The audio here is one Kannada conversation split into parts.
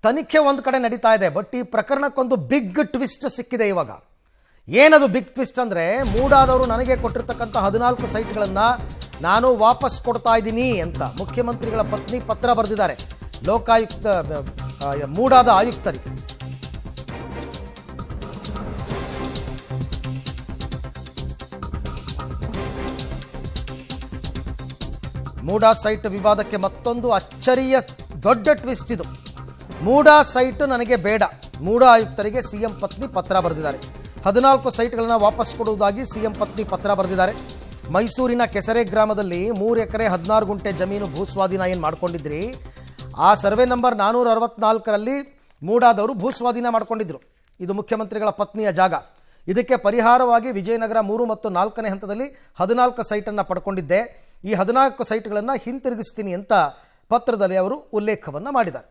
ತನಿಖೆ ಒಂದು ಕಡೆ ನಡೀತಾ ಇದೆ. ಬಟ್ ಈ ಪ್ರಕರಣಕ್ಕೊಂದು ಬಿಗ್ ಟ್ವಿಸ್ಟ್ ಸಿಕ್ಕಿದೆ ಇವಾಗ. ಏನದು ಬಿಗ್ ಟ್ವಿಸ್ಟ್ ಅಂದರೆ, ಮೂಡಾದವರು ನನಗೆ ಕೊಟ್ಟಿರ್ತಕ್ಕಂಥ 14 ಸೈಟ್ಗಳನ್ನು ನಾನು ವಾಪಸ್ ಕೊಡ್ತಾ ಇದ್ದೀನಿ ಅಂತ ಮುಖ್ಯಮಂತ್ರಿಗಳ ಪತ್ನಿ ಪತ್ರ ಬರೆದಿದ್ದಾರೆ ಲೋಕಾಯುಕ್ತ ಮೂಡಾದ ಆಯುಕ್ತರಿಗೆ. ಮೂಡಾ ಸೈಟ್ ವಿವಾದಕ್ಕೆ ಮತ್ತೊಂದು ಅಚ್ಚರಿಯ ದೊಡ್ಡ ಟ್ವಿಸ್ಟ್ ಇದು. ಮೂಡಾ ಸೈಟ್ ನನಗೆ ಬೇಡ, ಮೂಡಾ ಆಯುಕ್ತರಿಗೆ ಸಿಎಂ ಪತ್ನಿ ಪತ್ರ ಬರೆದಿದ್ದಾರೆ. 14 ಸೈಟ್ಗಳನ್ನು ವಾಪಸ್ ಕೊಡುವುದಾಗಿ ಸಿಎಂ ಪತ್ನಿ ಪತ್ರ ಬರೆದಿದ್ದಾರೆ. ಮೈಸೂರಿನ ಕೆಸರೆ ಗ್ರಾಮದಲ್ಲಿ 3 ಎಕರೆ 16 ಗುಂಟೆ ಜಮೀನು ಭೂಸ್ವಾಧೀನ ಏನು ಮಾಡ್ಕೊಂಡಿದ್ರಿ, ಆ ಸರ್ವೆ ನಂಬರ್ 464ರಲ್ಲಿ ಮೂಡಾದವರು ಭೂಸ್ವಾಧೀನ ಮಾಡ್ಕೊಂಡಿದ್ರು. ಇದು ಮುಖ್ಯಮಂತ್ರಿಗಳ ಪತ್ನಿಯ ಜಾಗ. ಇದಕ್ಕೆ ಪರಿಹಾರವಾಗಿ ವಿಜಯನಗರ 3 ಮತ್ತು 4ನೇ ಹಂತದಲ್ಲಿ 14 ಸೈಟನ್ನು ಪಡ್ಕೊಂಡಿದ್ದೆ. ಈ 14 ಸೈಟ್ಗಳನ್ನು ಹಿಂತಿರುಗಿಸ್ತೀನಿ ಅಂತ ಪತ್ರದಲ್ಲಿ ಅವರು ಉಲ್ಲೇಖವನ್ನು ಮಾಡಿದ್ದಾರೆ.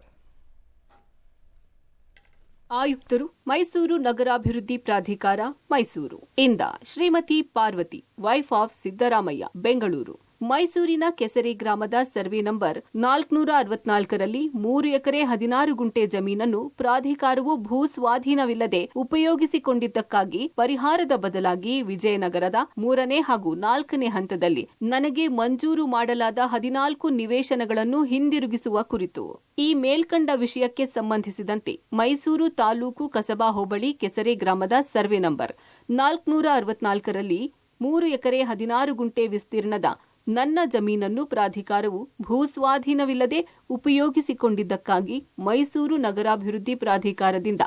ಆಯುಕ್ತರು, ಮೈಸೂರು ನಗರಾಭಿವೃದ್ಧಿ ಪ್ರಾಧಿಕಾರ, ಮೈಸೂರು ಇಂದ ಶ್ರೀಮತಿ ಪಾರ್ವತಿ, ವೈಫ್ ಆಫ್ ಸಿದ್ದರಾಮಯ್ಯ, ಬೆಂಗಳೂರು. ಮೈಸೂರಿನ ಕೆಸರೆ ಗ್ರಾಮದ ಸರ್ವೆ ನಂಬರ್ 464ರಲ್ಲಿ 3 ಎಕರೆ 16 ಗುಂಟೆ ಜಮೀನನ್ನು ಪ್ರಾಧಿಕಾರವು ಭೂ ಸ್ವಾಧೀನವಿಲ್ಲದೆ ಉಪಯೋಗಿಸಿಕೊಂಡಿದ್ದಕ್ಕಾಗಿ ಪರಿಹಾರದ ಬದಲಾಗಿ ವಿಜಯನಗರದ 3ನೇ ಹಾಗೂ 4ನೇ ಹಂತದಲ್ಲಿ ನನಗೆ ಮಂಜೂರು ಮಾಡಲಾದ 14 ನಿವೇಶನಗಳನ್ನು ಹಿಂದಿರುಗಿಸುವ ಕುರಿತು ಈ ಮೇಲ್ಕಂಡ ವಿಷಯಕ್ಕೆ ಸಂಬಂಧಿಸಿದಂತೆ ಮೈಸೂರು ತಾಲೂಕು ಕಸಬಾ ಹೋಬಳಿ ಕೆಸರೆ ಗ್ರಾಮದ ಸರ್ವೆ ನಂಬರ್ 464ರಲ್ಲಿ 3 ಎಕರೆ 16 ಗುಂಟೆ ವಿಸ್ತೀರ್ಣದ ನನ್ನ ಜಮೀನನ್ನು ಪ್ರಾಧಿಕಾರವು ಭೂಸ್ವಾಧೀನವಿಲ್ಲದೆ ಉಪಯೋಗಿಸಿಕೊಂಡಿದ್ದಕ್ಕಾಗಿ ಮೈಸೂರು ನಗರಾಭಿವೃದ್ಧಿ ಪ್ರಾಧಿಕಾರದಿಂದ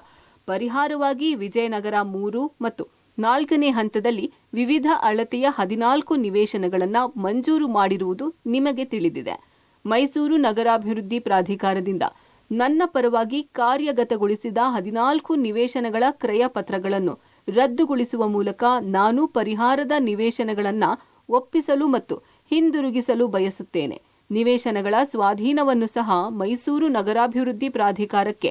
ಪರಿಹಾರವಾಗಿ ವಿಜಯನಗರ 3 ಮತ್ತು 4ನೇ ಹಂತದಲ್ಲಿ ವಿವಿಧ ಅಳತೆಯ 14 ನಿವೇಶನಗಳನ್ನು ಮಂಜೂರು ಮಾಡಿರುವುದು ನಿಮಗೆ ತಿಳಿದಿದೆ. ಮೈಸೂರು ನಗರಾಭಿವೃದ್ಧಿ ಪ್ರಾಧಿಕಾರದಿಂದ ನನ್ನ ಪರವಾಗಿ ಕಾರ್ಯಗತಗೊಳಿಸಿದ 14 ನಿವೇಶನಗಳ ಕ್ರಯ ಪತ್ರಗಳನ್ನು ರದ್ದುಗೊಳಿಸುವ ಮೂಲಕ ನಾನು ಪರಿಹಾರದ ನಿವೇಶನಗಳನ್ನು ಒಪ್ಪಿಸಲು ಮತ್ತು ಹಿಂದಿರುಗಿಸಲು ಬಯಸುತ್ತೇನೆ. ನಿವೇಶನಗಳ ಸ್ವಾಧೀನವನ್ನು ಸಹ ಮೈಸೂರು ನಗರಾಭಿವೃದ್ಧಿ ಪ್ರಾಧಿಕಾರಕ್ಕೆ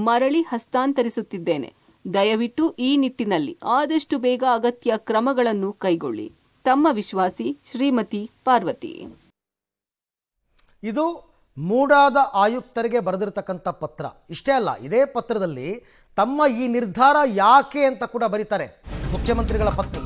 ಮರಳಿ ಹಸ್ತಾಂತರಿಸುತ್ತಿದ್ದೇನೆ. ದಯವಿಟ್ಟು ಈ ನಿಟ್ಟಿನಲ್ಲಿ ಆದಷ್ಟು ಬೇಗ ಅಗತ್ಯ ಕ್ರಮಗಳನ್ನು ಕೈಗೊಳ್ಳಿ. ತಮ್ಮ ವಿಶ್ವಾಸಿ ಶ್ರೀಮತಿ ಪಾರ್ವತಿ. ಇದು ಮೂಡಾದ ಆಯುಕ್ತರಿಗೆ ಬರೆದಿರತಕ್ಕಂಥ ಪತ್ರ. ಇಷ್ಟೇ ಅಲ್ಲ, ಇದೇ ಪತ್ರದಲ್ಲಿ ತಮ್ಮ ಈ ನಿರ್ಧಾರ ಯಾಕೆ ಅಂತ ಕೂಡ ಬರೀತಾರೆ ಮುಖ್ಯಮಂತ್ರಿಗಳ ಪತ್ನಿ.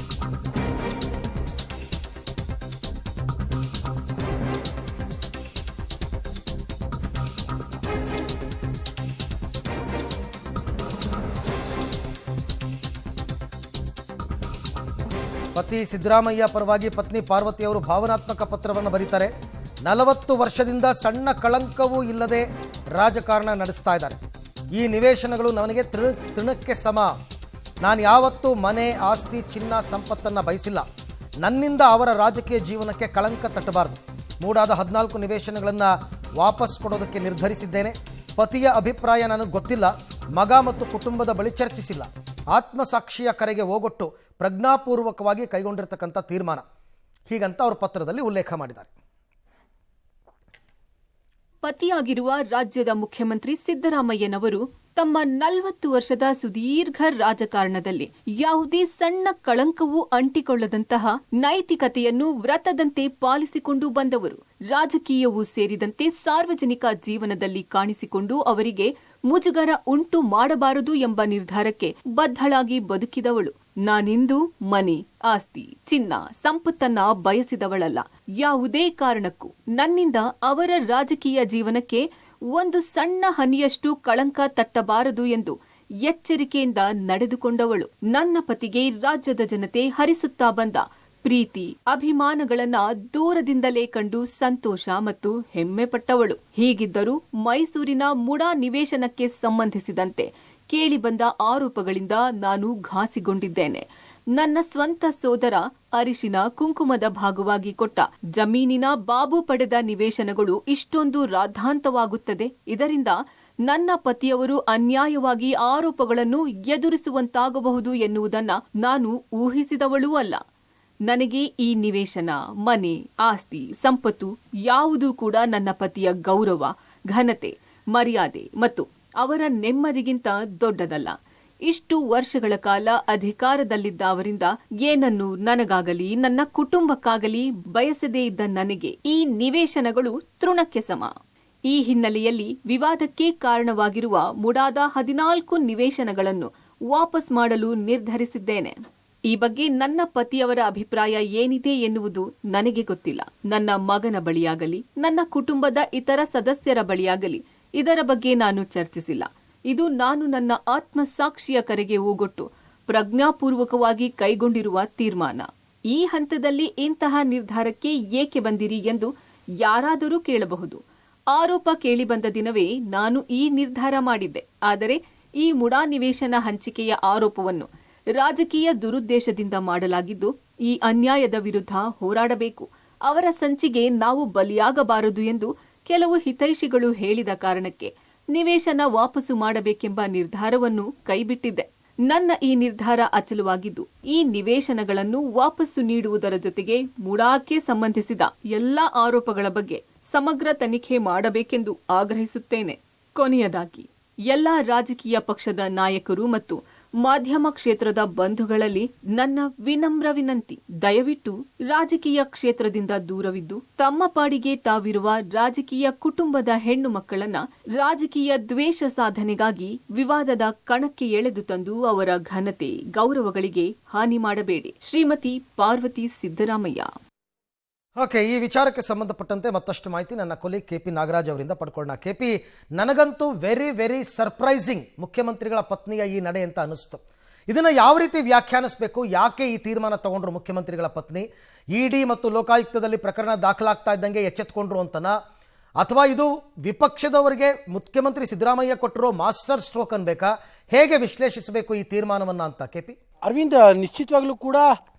ಪತಿ ಸಿದ್ದರಾಮಯ್ಯ ಪರವಾಗಿ ಪತ್ನಿ ಪಾರ್ವತಿ ಅವರು ಭಾವನಾತ್ಮಕ ಪತ್ರವನ್ನು ಬರೀತಾರೆ. 40 ವರ್ಷದಿಂದ ಸಣ್ಣ ಕಳಂಕವೂ ಇಲ್ಲದೆ ರಾಜಕಾರಣ ನಡೆಸ್ತಾ ಇದ್ದಾರೆ. ಈ ನಿವೇಶನಗಳು ನನಗೆ ತೃಣಕ್ಕೆ ಸಮ. ನಾನು ಯಾವತ್ತೂ ಮನೆ, ಆಸ್ತಿ, ಚಿನ್ನ, ಸಂಪತ್ತನ್ನು ಬಯಸಿಲ್ಲ. ನನ್ನಿಂದ ಅವರ ರಾಜಕೀಯ ಜೀವನಕ್ಕೆ ಕಳಂಕ ತಟ್ಟಬಾರದು. ಮೂಡಾದ 14 ನಿವೇಶನಗಳನ್ನು ವಾಪಸ್ ಕೊಡೋದಕ್ಕೆ ನಿರ್ಧರಿಸಿದ್ದೇನೆ. ಪತಿಯ ಅಭಿಪ್ರಾಯ ನನಗೆ ಗೊತ್ತಿಲ್ಲ. ಮಗ ಮತ್ತು ಕುಟುಂಬದ ಬಳಿ ಚರ್ಚಿಸಿಲ್ಲ. ಆತ್ಮಸಾಕ್ಷಿಯ ಕರೆಗೆ ಹೋಗೊಟ್ಟು ಪ್ರಜ್ಞಾಪೂರ್ವಕವಾಗಿ ಕೈಗೊಂಡಿರ್ತಕ್ಕಂಥ ತೀರ್ಮಾನ, ಹೀಗಂತ ಅವರು ಪತ್ರದಲ್ಲಿ ಉಲ್ಲೇಖ ಮಾಡಿದ್ದಾರೆ. ಪತಿಯಾಗಿರುವ ರಾಜ್ಯದ ಮುಖ್ಯಮಂತ್ರಿ ಸಿದ್ದರಾಮಯ್ಯನವರು ತಮ್ಮ 40 ವರ್ಷದ ಸುದೀರ್ಘ ರಾಜಕಾರಣದಲ್ಲಿ ಯಾವುದೇ ಸಣ್ಣ ಕಳಂಕವೂ ಅಂಟಿಕೊಳ್ಳದಂತಹ ನೈತಿಕತೆಯನ್ನು ವ್ರತದಂತೆ ಪಾಲಿಸಿಕೊಂಡು ಬಂದವರು. ರಾಜಕೀಯವೂ ಸೇರಿದಂತೆ ಸಾರ್ವಜನಿಕ ಜೀವನದಲ್ಲಿ ಕಾಣಿಸಿಕೊಂಡು ಅವರಿಗೆ ಮುಜುಗರ ಉಂಟು ಮಾಡಬಾರದು ಎಂಬ ನಿರ್ಧಾರಕ್ಕೆ ಬದ್ಧಳಾಗಿ ಬದುಕಿದವಳು. ನಾನಿಂದು ಮನೆ, ಆಸ್ತಿ, ಚಿನ್ನ, ಸಂಪತ್ತನ್ನ ಬಯಸಿದವಳಲ್ಲ. ಯಾವುದೇ ಕಾರಣಕ್ಕೂ ನನ್ನಿಂದ ಅವರ ರಾಜಕೀಯ ಜೀವನಕ್ಕೆ ಒಂದು ಸಣ್ಣ ಹನಿಯಷ್ಟು ಕಳಂಕ ತಟ್ಟಬಾರದು ಎಂದು ಎಚ್ಚರಿಕೆಯಿಂದ ನಡೆದುಕೊಂಡವಳು. ನನ್ನ ಪತಿಗೆ ರಾಜ್ಯದ ಜನತೆ ಹರಿಸುತ್ತಾ ಬಂದ ಪ್ರೀತಿ, ಅಭಿಮಾನಗಳನ್ನ ದೂರದಿಂದಲೇ ಕಂಡು ಸಂತೋಷ ಮತ್ತು ಹೆಮ್ಮೆ ಪಟ್ಟವಳು. ಹೀಗಿದ್ದರೂ ಮೈಸೂರಿನ ಮುಡಾ ನಿವೇಶನಕ್ಕೆ ಸಂಬಂಧಿಸಿದಂತೆ ಕೇಳಿಬಂದ ಆರೋಪಗಳಿಂದ ನಾನು ಘಾಸಿಗೊಂಡಿದ್ದೇನೆ. ನನ್ನ ಸ್ವಂತ ಸೋದರ ಅರಿಶಿನ ಕುಂಕುಮದ ಭಾಗವಾಗಿ ಕೊಟ್ಟ ಜಮೀನಿನ ಬಾಬು ಪಡೆದ ನಿವೇಶನಗಳು ಇಷ್ಟೊಂದು ರಾದ್ಧಾಂತವಾಗುತ್ತದೆ. ಇದರಿಂದ ನನ್ನ ಪತಿಯವರು ಅನ್ಯಾಯವಾಗಿ ಆರೋಪಗಳನ್ನು ಎದುರಿಸುವಂತಾಗಬಹುದು ಎನ್ನುವುದನ್ನು ನಾನು ಊಹಿಸಿದವಳೂ ಅಲ್ಲ. ನನಗೆ ಈ ನಿವೇಶನ, ಮನೆ, ಆಸ್ತಿ, ಸಂಪತ್ತು ಯಾವುದೂ ಕೂಡ ನನ್ನ ಪತಿಯ ಗೌರವ, ಘನತೆ, ಮರ್ಯಾದೆ ಮತ್ತು ಅವರ ನೆಮ್ಮದಿಗಿಂತ ದೊಡ್ಡದಲ್ಲ. ಇಷ್ಟು ವರ್ಷಗಳ ಕಾಲ ಅಧಿಕಾರದಲ್ಲಿದ್ದ ಅವರಿಂದ ಏನನ್ನು ನನಗಾಗಲಿ ನನ್ನ ಕುಟುಂಬಕ್ಕಾಗಲಿ ಬಯಸದೇ ಇದ್ದ ನನಗೆ ಈ ನಿವೇಶನಗಳು ತೃಣಕ್ಕೆ ಸಮ. ಈ ಹಿನ್ನೆಲೆಯಲ್ಲಿ ವಿವಾದಕ್ಕೆ ಕಾರಣವಾಗಿರುವ ಮುಡಾದ 14 ನಿವೇಶನಗಳನ್ನು ವಾಪಸ್ ಮಾಡಲು ನಿರ್ಧರಿಸಿದ್ದೇನೆ. ಈ ಬಗ್ಗೆ ನನ್ನ ಪತಿಯವರ ಅಭಿಪ್ರಾಯ ಏನಿದೆ ಎನ್ನುವುದು ನನಗೆ ಗೊತ್ತಿಲ್ಲ. ನನ್ನ ಮಗನ ಬಳಿಯಾಗಲಿ, ನನ್ನ ಕುಟುಂಬದ ಇತರ ಸದಸ್ಯರ ಬಳಿಯಾಗಲಿ ಇದರ ಬಗ್ಗೆ ನಾನು ಚರ್ಚಿಸಿಲ್ಲ. ಇದು ನಾನು ನನ್ನ ಆತ್ಮಸಾಕ್ಷಿಯ ಕರೆಗೆ ಓಗೊಟ್ಟು ಪ್ರಜ್ಞಾಪೂರ್ವಕವಾಗಿ ಕೈಗೊಂಡಿರುವ ತೀರ್ಮಾನ. ಈ ಹಂತದಲ್ಲಿ ಇಂತಹ ನಿರ್ಧಾರಕ್ಕೆ ಏಕೆ ಬಂದಿರಿ ಎಂದು ಯಾರಾದರೂ ಕೇಳಬಹುದು. ಆರೋಪ ಕೇಳಿಬಂದ ದಿನವೇ ನಾನು ಈ ನಿರ್ಧಾರ ಮಾಡಿದ್ದೆ. ಆದರೆ ಈ ಮುಡಾ ನಿವೇಶನ ಹಂಚಿಕೆಯ ಆರೋಪವನ್ನು ರಾಜಕೀಯ ದುರುದ್ದೇಶದಿಂದ ಮಾಡಲಾಗಿದ್ದು, ಈ ಅನ್ಯಾಯದ ವಿರುದ್ಧ ಹೋರಾಡಬೇಕು, ಅವರ ಸಂಚಿಗೆ ನಾವು ಬಲಿಯಾಗಬಾರದು ಎಂದು ಕೆಲವು ಹಿತೈಷಿಗಳು ಹೇಳಿದ ಕಾರಣಕ್ಕೆ ನಿವೇಶನ ವಾಪಸ್ಸು ಮಾಡಬೇಕೆಂಬ ನಿರ್ಧಾರವನ್ನು ಕೈಬಿಟ್ಟಿದ್ದೆ. ನನ್ನ ಈ ನಿರ್ಧಾರ ಅಚಲವಾಗಿದ್ದು, ಈ ನಿವೇಶನಗಳನ್ನು ವಾಪಸ್ಸು ನೀಡುವುದರ ಜೊತೆಗೆ ಮುಡಾಕ್ಕೆ ಸಂಬಂಧಿಸಿದ ಎಲ್ಲಾ ಆರೋಪಗಳ ಬಗ್ಗೆ ಸಮಗ್ರ ತನಿಖೆ ಮಾಡಬೇಕೆಂದು ಆಗ್ರಹಿಸುತ್ತೇನೆ. ಕೊನೆಯದಾಗಿ ಎಲ್ಲಾ ರಾಜಕೀಯ ಪಕ್ಷದ ನಾಯಕರು ಮತ್ತು ಮಾಧ್ಯಮ ಕ್ಷೇತ್ರದ ಬಂಧುಗಳಲ್ಲಿ ನನ್ನ ವಿನಮ್ರ ವಿನಂತಿ, ದಯವಿಟ್ಟು ರಾಜಕೀಯ ಕ್ಷೇತ್ರದಿಂದ ದೂರವಿದ್ದು ತಮ್ಮ ಪಾಡಿಗೆ ತಾವಿರುವ ರಾಜಕೀಯ ಕುಟುಂಬದ ಹೆಣ್ಣು ಮಕ್ಕಳನ್ನ ರಾಜಕೀಯ ದ್ವೇಷ ಸಾಧನೆಗಾಗಿ ವಿವಾದದ ಕಣಕ್ಕೆ ಎಳೆದು ತಂದು ಅವರ ಘನತೆ, ಗೌರವಗಳಿಗೆ ಹಾನಿ ಮಾಡಬೇಡಿ. ಶ್ರೀಮತಿ ಪಾರ್ವತಿ ಸಿದ್ದರಾಮಯ್ಯ. ಓಕೆ, ಈ ವಿಚಾರಕ್ಕೆ ಸಂಬಂಧಪಟ್ಟಂತೆ ಮತ್ತಷ್ಟು ಮಾಹಿತಿ ನನ್ನ ಕೊಲೀಗ್ KP ನಾಗರಾಜ್ ಅವರಿಂದ ಪಡ್ಕೊಳ್ಳೋಣ. KP, ನನಗಂತೂ ವೆರಿ ವೆರಿ ಸರ್ಪ್ರೈಸಿಂಗ್ ಮುಖ್ಯಮಂತ್ರಿಗಳ ಪತ್ನಿಯ ಈ ನಡೆ ಅಂತ ಅನಿಸ್ತು. ಇದನ್ನು ಯಾವ ರೀತಿ ವ್ಯಾಖ್ಯಾನಿಸಬೇಕು? ಯಾಕೆ ಈ ತೀರ್ಮಾನ ತಗೊಂಡ್ರು ಮುಖ್ಯಮಂತ್ರಿಗಳ ಪತ್ನಿ? ED ಮತ್ತು ಲೋಕಾಯುಕ್ತದಲ್ಲಿ ಪ್ರಕರಣ ದಾಖಲಾಗ್ತಾ ಇದ್ದಂಗೆ ಎಚ್ಚೆತ್ಕೊಂಡ್ರು ಅಂತನ, ಅಥವಾ ಇದು ವಿಪಕ್ಷದವರಿಗೆ ಮುಖ್ಯಮಂತ್ರಿ ಸಿದ್ದರಾಮಯ್ಯ ಕೊಟ್ಟಿರೋ ಮಾಸ್ಟರ್ ಸ್ಟ್ರೋಕ್ ಅನ್ಬೇಕಾ? ಹೇಗೆ ವಿಶ್ಲೇಷಿಸಬೇಕು ಈ ತೀರ್ಮಾನವನ್ನ ಅಂತ KP? ಅರವಿಂದ್, ನಿಶ್ಚಿತವಾಗ್ಲೂ ಕೂಡ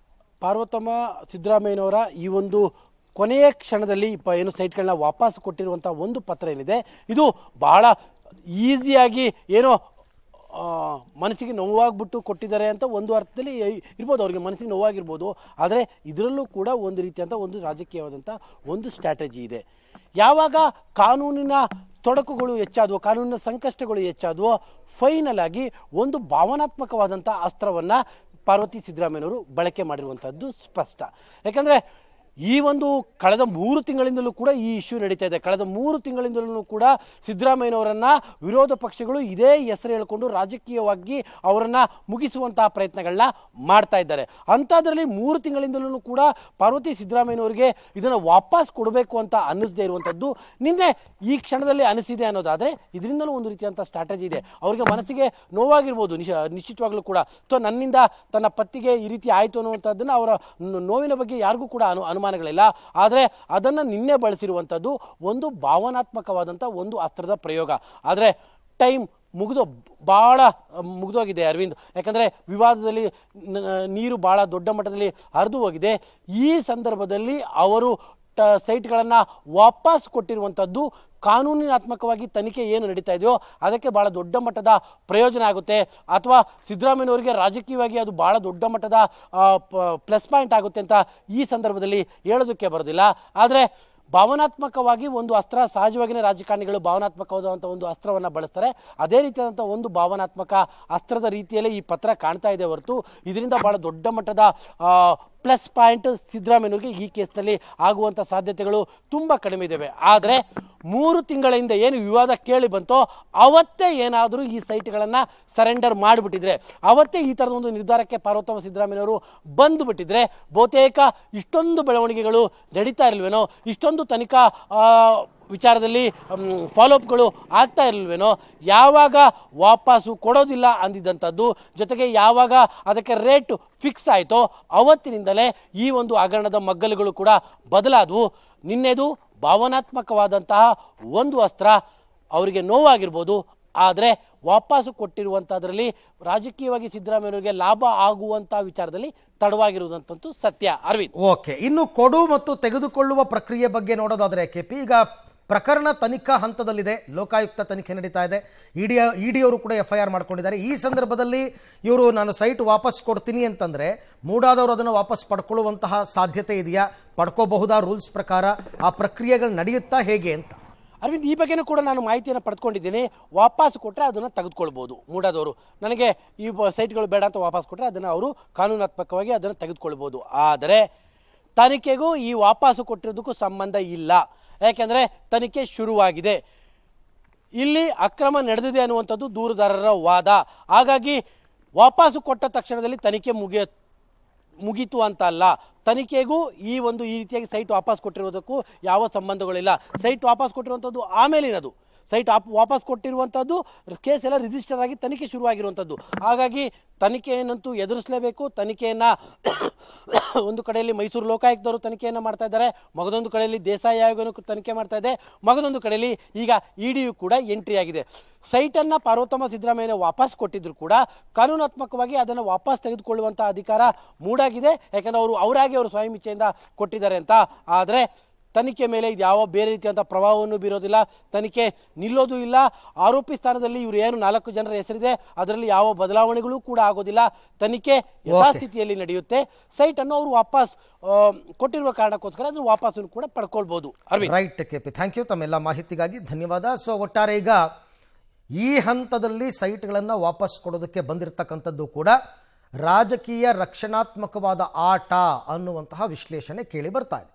ಪಾರ್ವತಮ್ಮ ಸಿದ್ದರಾಮಯ್ಯನವರ ಈ ಒಂದು ಕೊನೆಯ ಕ್ಷಣದಲ್ಲಿ ಏನು ಸೈಟ್ಗಳನ್ನ ವಾಪಸ್ ಕೊಟ್ಟಿರುವಂಥ ಒಂದು ಪತ್ರ ಏನಿದೆ, ಇದು ಬಹಳ ಈಸಿಯಾಗಿ ಏನೋ ಮನಸ್ಸಿಗೆ ನೋವಾಗ್ಬಿಟ್ಟು ಕೊಟ್ಟಿದ್ದಾರೆ ಅಂತ ಒಂದು ಅರ್ಥದಲ್ಲಿ ಇರ್ಬೋದು, ಅವ್ರಿಗೆ ಮನಸ್ಸಿಗೆ ನೋವಾಗಿರ್ಬೋದು. ಆದರೆ ಇದರಲ್ಲೂ ಕೂಡ ಒಂದು ರೀತಿಯಂಥ ಒಂದು ರಾಜಕೀಯವಾದಂಥ ಒಂದು ಸ್ಟ್ರಾಟಜಿ ಇದೆ. ಯಾವಾಗ ಕಾನೂನಿನ ತೊಡಕುಗಳು ಹೆಚ್ಚಾದವೋ, ಕಾನೂನಿನ ಸಂಕಷ್ಟಗಳು ಹೆಚ್ಚಾದವೋ, ಫೈನಲ್ ಆಗಿ ಒಂದು ಭಾವನಾತ್ಮಕವಾದಂಥ ಅಸ್ತ್ರವನ್ನು ಪಾರ್ವತಿ ಸಿದ್ದರಾಮಯ್ಯನವರು ಬಳಕೆ ಮಾಡಿರುವಂಥದ್ದು ಸ್ಪಷ್ಟ. ಯಾಕಂದರೆ ಈ ಒಂದು ಕಳೆದ 3 ತಿಂಗಳಿಂದಲೂ ಕೂಡ ಈ ಇಶ್ಯೂ ನಡೀತಾ ಇದೆ. ಕಳೆದ 3 ತಿಂಗಳಿಂದಲೂ ಕೂಡ ಸಿದ್ದರಾಮಯ್ಯನವರನ್ನು ವಿರೋಧ ಪಕ್ಷಗಳು ಇದೇ ಹೆಸರು ಹೇಳಿಕೊಂಡು ರಾಜಕೀಯವಾಗಿ ಅವರನ್ನು ಮುಗಿಸುವಂತಹ ಪ್ರಯತ್ನಗಳನ್ನ ಮಾಡ್ತಾ ಇದ್ದಾರೆ. ಅಂಥದ್ರಲ್ಲಿ 3 ತಿಂಗಳಿಂದಲೂ ಕೂಡ ಪಾರ್ವತಿ ಸಿದ್ದರಾಮಯ್ಯನವರಿಗೆ ಇದನ್ನು ವಾಪಸ್ ಕೊಡಬೇಕು ಅಂತ ಅನ್ನಿಸದೇ ಇರುವಂಥದ್ದು ನಿನ್ನೆ ಈ ಕ್ಷಣದಲ್ಲಿ ಅನಿಸಿದೆ ಅನ್ನೋದಾದರೆ ಇದರಿಂದಲೂ ಒಂದು ರೀತಿಯಂಥ ಸ್ಟ್ರಾಟಜಿ ಇದೆ. ಅವರಿಗೆ ಮನಸ್ಸಿಗೆ ನೋವಾಗಿರ್ಬೋದು ನಿಶ್ಚಿತವಾಗ್ಲೂ ಕೂಡ. ಸೊ ನನ್ನಿಂದ ತನ್ನ ಪತ್ತಿಗೆ ಈ ರೀತಿ ಆಯಿತು ಅನ್ನುವಂಥದ್ದನ್ನು ಅವರ ನೋವಿನ ಬಗ್ಗೆ ಯಾರಿಗೂ ಕೂಡ ಅನುಮಾನಗಳಿಲ್ಲ. ಆದರೆ ಅದನ್ನು ನಿನ್ನೆ ಬಳಸಿರುವಂಥದ್ದು ಒಂದು ಭಾವನಾತ್ಮಕವಾದಂಥ ಒಂದು ಅಸ್ತ್ರದ ಪ್ರಯೋಗ. ಆದರೆ ಟೈಮ್ ಭಾಳ ಮುಗಿದೋಗಿದೆ ಅರವಿಂದ್. ಯಾಕಂದರೆ ವಿವಾದದಲ್ಲಿ ನೀರು ಭಾಳ ದೊಡ್ಡ ಮಟ್ಟದಲ್ಲಿ ಹರಿದು ಹೋಗಿದೆ. ಈ ಸಂದರ್ಭದಲ್ಲಿ ಅವರು ಸೈಟ್ಗಳನ್ನು ವಾಪಸ್ ಕೊಟ್ಟಿರುವಂಥದ್ದು ಕಾನೂನಿನಾತ್ಮಕವಾಗಿ ತನಿಖೆ ಏನು ನಡೀತಾ ಇದೆಯೋ ಅದಕ್ಕೆ ಭಾಳ ದೊಡ್ಡ ಮಟ್ಟದ ಪ್ರಯೋಜನ ಆಗುತ್ತೆ, ಅಥವಾ ಸಿದ್ದರಾಮಯ್ಯನವರಿಗೆ ರಾಜಕೀಯವಾಗಿ ಅದು ಭಾಳ ದೊಡ್ಡ ಮಟ್ಟದ ಪ್ಲಸ್ ಪಾಯಿಂಟ್ ಆಗುತ್ತೆ ಅಂತ ಈ ಸಂದರ್ಭದಲ್ಲಿ ಹೇಳೋದಕ್ಕೆ ಬರೋದಿಲ್ಲ. ಆದರೆ ಭಾವನಾತ್ಮಕವಾಗಿ ಒಂದು ಅಸ್ತ್ರ, ಸಹಜವಾಗಿಯೇ ರಾಜಕಾರಣಿಗಳು ಭಾವನಾತ್ಮಕವಾದಂಥ ಒಂದು ಅಸ್ತ್ರವನ್ನು ಬಳಸ್ತಾರೆ. ಅದೇ ರೀತಿಯಾದಂಥ ಒಂದು ಭಾವನಾತ್ಮಕ ಅಸ್ತ್ರದ ರೀತಿಯಲ್ಲೇ ಈ ಪತ್ರ ಕಾಣ್ತಾ ಇದೆ ಹೊರತು ಇದರಿಂದ ಭಾಳ ದೊಡ್ಡ ಮಟ್ಟದ ಪ್ಲಸ್ ಪಾಯಿಂಟ್ ಸಿದ್ದರಾಮಯ್ಯನವರಿಗೆ ಈ ಕೇಸ್ನಲ್ಲಿ ಆಗುವಂಥ ಸಾಧ್ಯತೆಗಳು ತುಂಬ ಕಡಿಮೆ ಇದ್ದಾವೆ. ಆದರೆ 3 ತಿಂಗಳ ಹಿಂದೆ ಏನು ವಿವಾದ ಕೇಳಿ ಬಂತೋ ಅವತ್ತೇ ಏನಾದರೂ ಈ ಸೈಟ್ಗಳನ್ನು ಸರೆಂಡರ್ ಮಾಡಿಬಿಟ್ಟಿದ್ರೆ, ಅವತ್ತೇ ಈ ಥರದ ಒಂದು ನಿರ್ಧಾರಕ್ಕೆ ಪಾರ್ವತಮ್ಮ ಸಿದ್ದರಾಮಯ್ಯನವರು ಬಂದುಬಿಟ್ಟಿದ್ರೆ ಬಹುತೇಕ ಇಷ್ಟೊಂದು ಬೆಳವಣಿಗೆಗಳು ನಡೀತಾ ಇರಲ್ವೇನೋ, ಇಷ್ಟೊಂದು ತನಿಖಾ ವಿಚಾರದಲ್ಲಿ ಫಾಲೋಅಪ್ಗಳು ಆಗ್ತಾ ಇರಲ್ವೇನೋ. ಯಾವಾಗ ವಾಪಸ್ಸು ಕೊಡೋದಿಲ್ಲ ಅಂದಿದ್ದಂಥದ್ದು, ಜೊತೆಗೆ ಯಾವಾಗ ಅದಕ್ಕೆ ರೇಟ್ ಫಿಕ್ಸ್ ಆಯಿತೋ ಅವತ್ತಿನಿಂದಲೇ ಈ ಒಂದು ಹಗರಣದ ಮಗ್ಗಲುಗಳು ಕೂಡ ಬದಲಾದವು. ನಿನ್ನೆದು ಭಾವನಾತ್ಮಕವಾದಂತಹ ಒಂದು ಅಸ್ತ್ರ, ಅವರಿಗೆ ನೋವಾಗಿರ್ಬೋದು, ಆದರೆ ವಾಪಸ್ಸು ಕೊಟ್ಟಿರುವಂಥದ್ರಲ್ಲಿ ರಾಜಕೀಯವಾಗಿ ಸಿದ್ದರಾಮಯ್ಯನವರಿಗೆ ಲಾಭ ಆಗುವಂಥ ವಿಚಾರದಲ್ಲಿ ತಡವಾಗಿರುವುದಂತೂ ಸತ್ಯ ಅರವಿಂದ್. ಓಕೆ, ಇನ್ನು ಕೊಡು ಮತ್ತು ತೆಗೆದುಕೊಳ್ಳುವ ಪ್ರಕ್ರಿಯೆ ಬಗ್ಗೆ ನೋಡೋದಾದರೆ KP, ಈಗ ಪ್ರಕರಣ ತನಿಖಾ ಹಂತದಲ್ಲಿದೆ, ಲೋಕಾಯುಕ್ತ ತನಿಖೆ ನಡೀತಾ ಇದೆ, ಇಡಿ ಅವರು ಕೂಡ FIR ಮಾಡ್ಕೊಂಡಿದ್ದಾರೆ. ಈ ಸಂದರ್ಭದಲ್ಲಿ ಇವರು ನಾನು ಸೈಟ್ ವಾಪಸ್ ಕೊಡ್ತೀನಿ ಅಂತಂದರೆ ಮೂಡಾದವರು ಅದನ್ನು ವಾಪಸ್ ಪಡ್ಕೊಳ್ಳುವಂತಹ ಸಾಧ್ಯತೆ ಇದೆಯಾ? ಪಡ್ಕೋಬಹುದಾ? ರೂಲ್ಸ್ ಪ್ರಕಾರ ಆ ಪ್ರಕ್ರಿಯೆಗಳು ನಡೆಯುತ್ತಾ ಹೇಗೆ ಅಂತ ಅರವಿಂದ್, ಈ ಬಗ್ಗೆನೂ ಕೂಡ ನಾನು ಮಾಹಿತಿಯನ್ನು ಪಡ್ಕೊಂಡಿದ್ದೀನಿ. ವಾಪಸ್ ಕೊಟ್ಟರೆ ಅದನ್ನು ತೆಗೆದುಕೊಳ್ಬೋದು ಮೂಡಾದವರು. ನನಗೆ ಈ ಸೈಟ್ಗಳು ಬೇಡ ಅಂತ ವಾಪಸ್ ಕೊಟ್ಟರೆ ಅದನ್ನು ಅವರು ಕಾನೂನಾತ್ಮಕವಾಗಿ ಅದನ್ನು ತೆಗೆದುಕೊಳ್ಬೋದು. ಆದರೆ ತನಿಖೆಗೂ ಈ ವಾಪಸ್ಸು ಕೊಟ್ಟಿರೋದಕ್ಕೂ ಸಂಬಂಧ ಇಲ್ಲ. ಯಾಕೆಂದರೆ ತನಿಖೆ ಶುರುವಾಗಿದೆ. ಇಲ್ಲಿ ಅಕ್ರಮ ನಡೆದಿದೆ ಅನ್ನುವಂಥದ್ದು ದೂರುದಾರರ ವಾದ. ಹಾಗಾಗಿ ವಾಪಸ್ಸು ಕೊಟ್ಟ ತಕ್ಷಣದಲ್ಲಿ ತನಿಖೆ ಮುಗೀತು ಅಂತ ಅಲ್ಲ. ತನಿಖೆಗೂ ಈ ರೀತಿಯಾಗಿ ಸೈಟ್ ವಾಪಸ್ ಕೊಟ್ಟಿರೋದಕ್ಕೂ ಯಾವ ಸಂಬಂಧಗಳಿಲ್ಲ. ಸೈಟ್ ವಾಪಸ್ ಕೊಟ್ಟಿರುವಂಥದ್ದು ಆಮೇಲಿನದು. ಸೈಟ್ ವಾಪಸ್ ಕೊಟ್ಟಿರುವಂಥದ್ದು ಕೇಸ್ ಎಲ್ಲ ರಿಜಿಸ್ಟರ್ ಆಗಿ ತನಿಖೆ ಶುರುವಾಗಿರುವಂಥದ್ದು. ಹಾಗಾಗಿ ತನಿಖೆಯನ್ನಂತೂ ಎದುರಿಸಲೇಬೇಕು. ತನಿಖೆಯನ್ನು ಒಂದು ಕಡೆಯಲ್ಲಿ ಮೈಸೂರು ಲೋಕಾಯುಕ್ತರು ತನಿಖೆಯನ್ನು ಮಾಡ್ತಾ ಇದ್ದಾರೆ, ಮಗದೊಂದು ಕಡೆಯಲ್ಲಿ ದೇಸಾಯಿ ಆಯೋಗನೂ ತನಿಖೆ ಮಾಡ್ತಾ ಇದೆ, ಮಗದೊಂದು ಕಡೆಯಲ್ಲಿ ಈಗ ಇಡಿಯು ಕೂಡ ಎಂಟ್ರಿ ಆಗಿದೆ. ಸೈಟನ್ನು ಪಾರ್ವತಮ್ಮ ಸಿದ್ದರಾಮಯ್ಯ ವಾಪಸ್ ಕೊಟ್ಟಿದ್ರು ಕೂಡ ಕಾನೂನಾತ್ಮಕವಾಗಿ ಅದನ್ನು ವಾಪಸ್ ತೆಗೆದುಕೊಳ್ಳುವಂಥ ಅಧಿಕಾರ ಮೂಡಾಗಿದೆ. ಯಾಕಂದರೆ ಅವರಾಗಿ ಅವರು ಸ್ವಯಂ ಇಚ್ಛೆಯಿಂದ ಕೊಟ್ಟಿದ್ದಾರೆ ಅಂತ. ಆದರೆ ತನಿಖೆ ಮೇಲೆ ಇದು ಯಾವ ಬೇರೆ ರೀತಿಯಾದ ಪ್ರಭಾವವನ್ನು ಬೀರೋದಿಲ್ಲ. ತನಿಖೆ ನಿಲ್ಲೋದು ಇಲ್ಲ. ಆರೋಪಿ ಸ್ಥಾನದಲ್ಲಿ ಇವರು ಏನು 4 ಜನರ ಹೆಸರಿದೆ, ಅದರಲ್ಲಿ ಯಾವ ಬದಲಾವಣೆಗಳು ಕೂಡ ಆಗೋದಿಲ್ಲ. ತನಿಖೆ ಯಥಾಸ್ಥಿತಿಯಲ್ಲಿ ನಡೆಯುತ್ತೆ. ಸೈಟ್ ಅನ್ನು ಅವರು ವಾಪಸ್ ಕೊಟ್ಟಿರುವ ಕಾರಣಕ್ಕೋಸ್ಕರ ಅದನ್ನು ವಾಪಸ್ ಕೂಡ ಪಡ್ಕೊಳ್ಬಹುದು. ರೈಟ್ ಕೆಪಿ, ಥ್ಯಾಂಕ್ ಯು ತಮ್ಮೆಲ್ಲ ಮಾಹಿತಿಗಾಗಿ ಧನ್ಯವಾದ. ಸೊ ಒಟ್ಟಾರೆ ಈಗ ಈ ಹಂತದಲ್ಲಿ ಸೈಟ್ಗಳನ್ನು ವಾಪಸ್ ಕೊಡೋದಕ್ಕೆ ಬಂದಿರತಕ್ಕಂಥದ್ದು ಕೂಡ ರಾಜಕೀಯ ರಕ್ಷಣಾತ್ಮಕವಾದ ಆಟ ಅನ್ನುವಂತಹ ವಿಶ್ಲೇಷಣೆ ಕೇಳಿ ಬರ್ತಾ ಇದೆ.